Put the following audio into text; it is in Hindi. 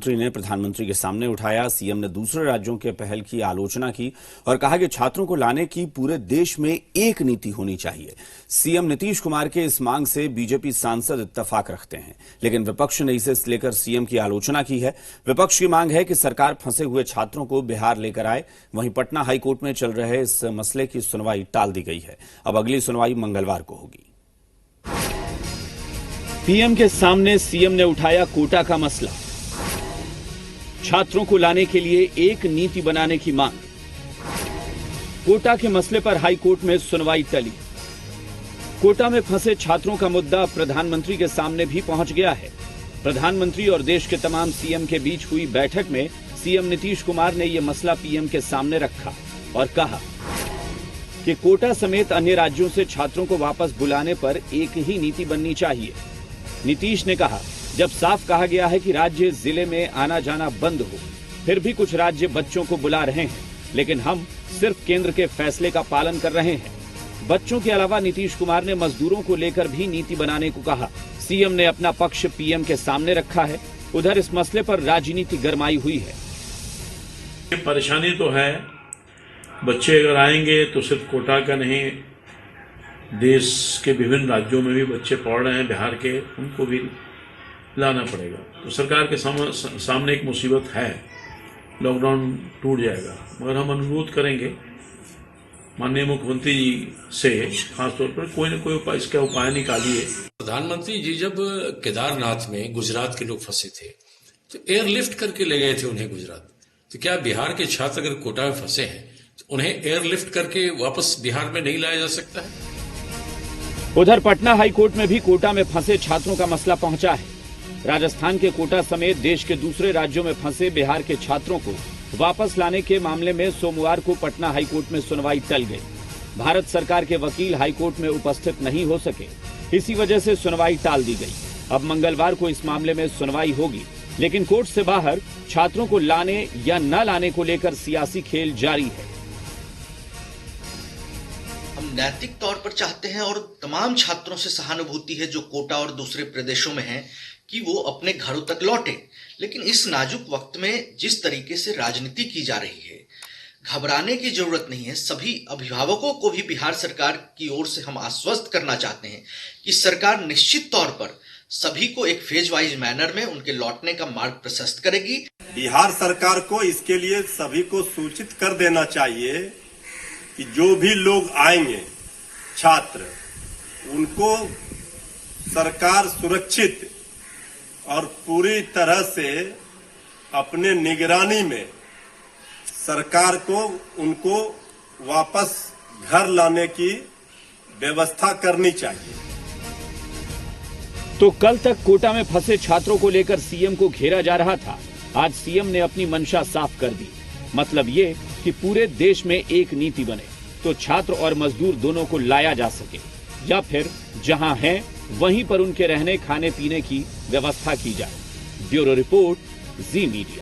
मंत्री ने प्रधानमंत्री के सामने उठाया। सीएम ने दूसरे राज्यों के पहल की आलोचना की और कहा कि छात्रों को लाने की पूरे देश में एक नीति होनी चाहिए। सीएम नीतीश कुमार के इस मांग से बीजेपी सांसद इत्तेफाक रखते हैं, लेकिन विपक्ष ने इसे लेकर सीएम की आलोचना की है। विपक्ष की मांग है कि सरकार फंसे हुए छात्रों को बिहार लेकर आए। वहीं पटना हाईकोर्ट में चल रहे इस मसले की सुनवाई टाल दी गई है। अब अगली सुनवाई मंगलवार को होगी। पीएम के सामने सीएम ने उठाया कोटा का मसला। छात्रों को लाने के लिए एक नीति बनाने की मांग। कोटा के मसले पर हाईकोर्ट में सुनवाई टली। कोटा में फंसे छात्रों का मुद्दा प्रधानमंत्री के सामने भी पहुंच गया है। प्रधानमंत्री और देश के तमाम सीएम के बीच हुई बैठक में सीएम नीतीश कुमार ने यह मसला पीएम के सामने रखा और कहा कि कोटा समेत अन्य राज्यों से छात्रों को वापस बुलाने पर एक ही नीति बननी चाहिए। नीतीश ने कहा, जब साफ कहा गया है कि राज्य जिले में आना जाना बंद हो, फिर भी कुछ राज्य बच्चों को बुला रहे हैं, लेकिन हम सिर्फ केंद्र के फैसले का पालन कर रहे हैं। बच्चों के अलावा नीतीश कुमार ने मजदूरों को लेकर भी नीति बनाने को कहा। सीएम ने अपना पक्ष पीएम के सामने रखा है। उधर इस मसले पर राजनीति गरमाई हुई है। परेशानी तो है, बच्चे अगर आएंगे तो सिर्फ कोटा का नहीं, देश के विभिन्न राज्यों में भी बच्चे पढ़ रहे हैं बिहार के, उनको भी लाना पड़ेगा। तो सरकार के सामने एक मुसीबत है, लॉकडाउन टूट जाएगा। मगर हम अनुरोध करेंगे माननीय मुख्यमंत्री जी से, खासतौर पर कोई न कोई उपाय, इसका उपाय निकालिए। प्रधानमंत्री जी जब केदारनाथ में गुजरात के लोग फंसे थे तो एयरलिफ्ट करके ले गए थे उन्हें गुजरात। तो क्या बिहार के छात्र अगर कोटा में फंसे हैं तो उन्हें एयरलिफ्ट करके वापस बिहार में नहीं लाया जा सकता है? उधर पटना हाईकोर्ट में भी कोटा में फंसे छात्रों का मसला पहुंचा है। राजस्थान के कोटा समेत देश के दूसरे राज्यों में फंसे बिहार के छात्रों को वापस लाने के मामले में सोमवार को पटना हाईकोर्ट में सुनवाई टल गई। भारत सरकार के वकील हाईकोर्ट में उपस्थित नहीं हो सके, इसी वजह से सुनवाई टाल दी गई। अब मंगलवार को इस मामले में सुनवाई होगी, लेकिन कोर्ट से बाहर छात्रों को लाने या न लाने को लेकर सियासी खेल जारी है। हम नैतिक तौर पर चाहते हैं और तमाम छात्रों से सहानुभूति है जो कोटा और दूसरे प्रदेशों में हैं कि वो अपने घरों तक लौटे। लेकिन इस नाजुक वक्त में जिस तरीके से राजनीति की जा रही है, घबराने की जरूरत नहीं है। सभी अभिभावकों को भी बिहार सरकार की ओर से हम आश्वस्त करना चाहते हैं कि सरकार निश्चित तौर पर सभी को एक फेज वाइज मैनर में उनके लौटने का मार्ग प्रशस्त करेगी। बिहार सरकार को इसके लिए सभी को सूचित कर देना चाहिए कि जो भी लोग आएंगे छात्र, उनको सरकार सुरक्षित और पूरी तरह से अपने निगरानी में सरकार को उनको वापस घर लाने की व्यवस्था करनी चाहिए। तो कल तक कोटा में फंसे छात्रों को लेकर सीएम को घेरा जा रहा था। आज सीएम ने अपनी मंशा साफ कर दी। मतलब ये कि पूरे देश में एक नीति बने तो छात्र और मजदूर दोनों को लाया जा सके, या फिर जहां हैं वहीं पर उनके रहने खाने पीने की व्यवस्था की जाए। ब्यूरो रिपोर्ट, जी मीडिया।